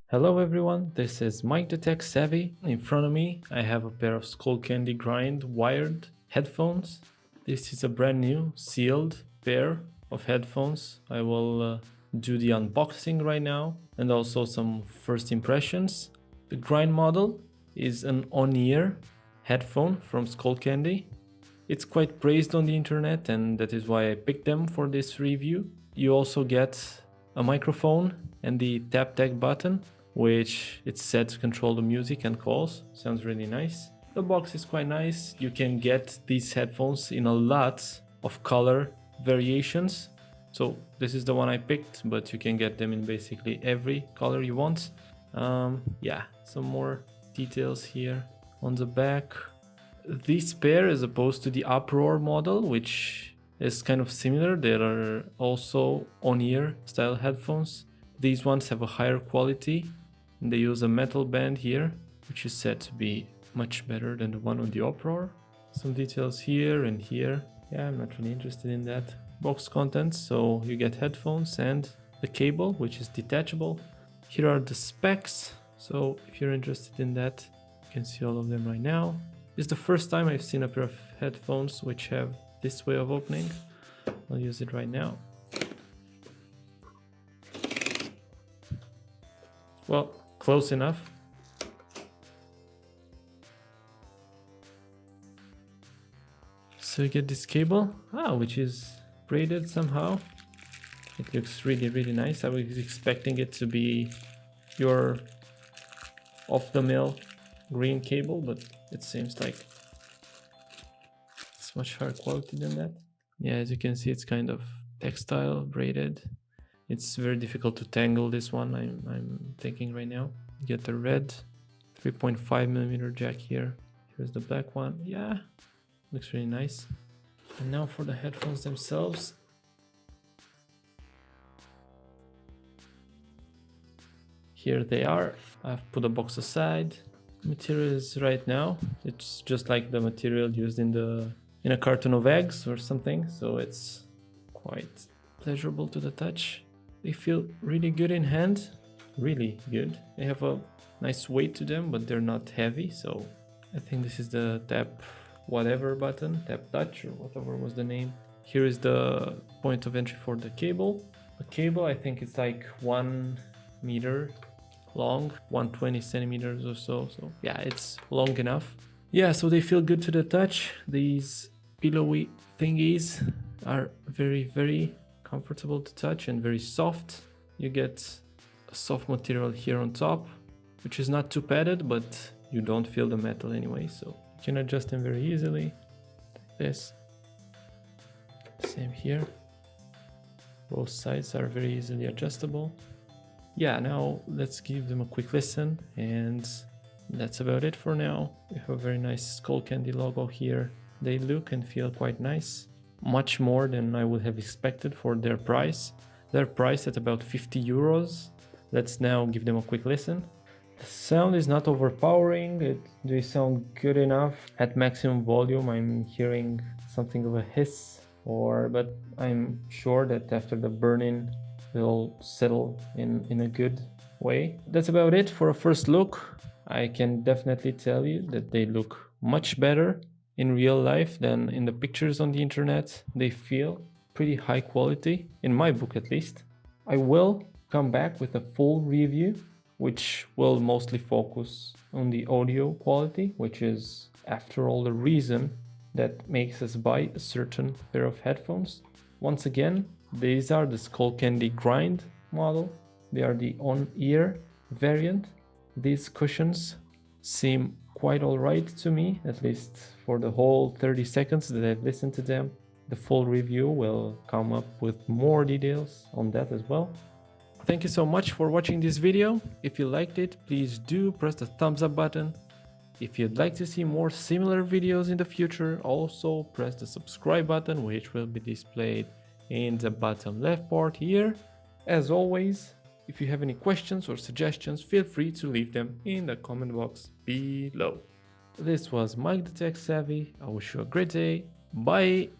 Hello everyone, this is Mike the Tech Savvy. In front of me I have a pair of Skullcandy Grind wired headphones. This is a brand new sealed pair of headphones. I will do the unboxing right now and also some first impressions. The Grind model is an on-ear headphone from Skullcandy. It's quite praised on the internet and that is why I picked them for this review. You also get a microphone and the tap tag button, which it's set to control the music and calls. Sounds really nice. The box is quite nice. You can get these headphones in a lot of color variations. So this is the one I picked, but you can get them in basically every color you want. Yeah, some more details here on the back. This pair, as opposed to the Uproar model, which is kind of similar, there are also on-ear style headphones. These ones have a higher quality and they use a metal band here, which is said to be much better than the one on the Uproar. Some details here and here. Yeah, I'm not really interested in that. Box contents, so you get headphones and the cable, which is detachable. Here are the specs, so if you're interested in that, you can see all of them right now. It's the first time I've seen a pair of headphones which have this way of opening. I'll use it right now. Well, close enough. So you get this cable, which is braided somehow. It looks really nice. I was expecting it to be your off-the-mill green cable, but it seems like it's much higher quality than that. Yeah, as you can see, it's kind of textile braided. It's very difficult to tangle this one, I'm thinking right now. You get the red 3.5mm jack here. Here's the black one. Yeah, looks really nice. And now for the headphones themselves. Here they are. I've put the box aside. Material is right now. It's just like the material used in a carton of eggs or something. So it's quite pleasurable to the touch. They feel really good in hand. Really good. They have a nice weight to them, but they're not heavy. So I think this is the tap whatever button, tap touch or whatever was the name. Here is the point of entry for the cable. The cable, I think it's like 1 meter long, 120 centimeters or so. So yeah, it's long enough. Yeah, so they feel good to the touch. These pillowy thingies are very comfortable to touch and very soft. You get a soft material here on top, which is not too padded, but you don't feel the metal anyway, so you can adjust them very easily. Like this. Same here. Both sides are very easily adjustable. Yeah, now let's give them a quick listen, and that's about it for now. We have a very nice Skullcandy logo here. They look and feel quite nice. Much more than I would have expected for their price. They're priced at about 50 euros. Let's now give them a quick listen. The sound is not overpowering. They sound good enough. At maximum volume, I'm hearing something of a hiss, but I'm sure that after the burn-in, they'll settle in a good way. That's about it for a first look. I can definitely tell you that they look much better in real life than in the pictures on the internet. They feel pretty high quality, in my book at least. I will come back with a full review, which will mostly focus on the audio quality, which is, after all, the reason that makes us buy a certain pair of headphones. Once again, these are the Skullcandy Grind model. They are the on-ear variant. These cushions seem quite alright to me, at least for the whole 30 seconds that I've listened to them. The full review will come up with more details on that as well. Thank you so much for watching this video. If you liked it, please do press the thumbs up button. If you'd like to see more similar videos in the future, also press the subscribe button, which will be displayed in the bottom left part here. As always, if you have any questions or suggestions, feel free to leave them in the comment box below. This was Mike the Tech Savvy. I wish you a great day. Bye!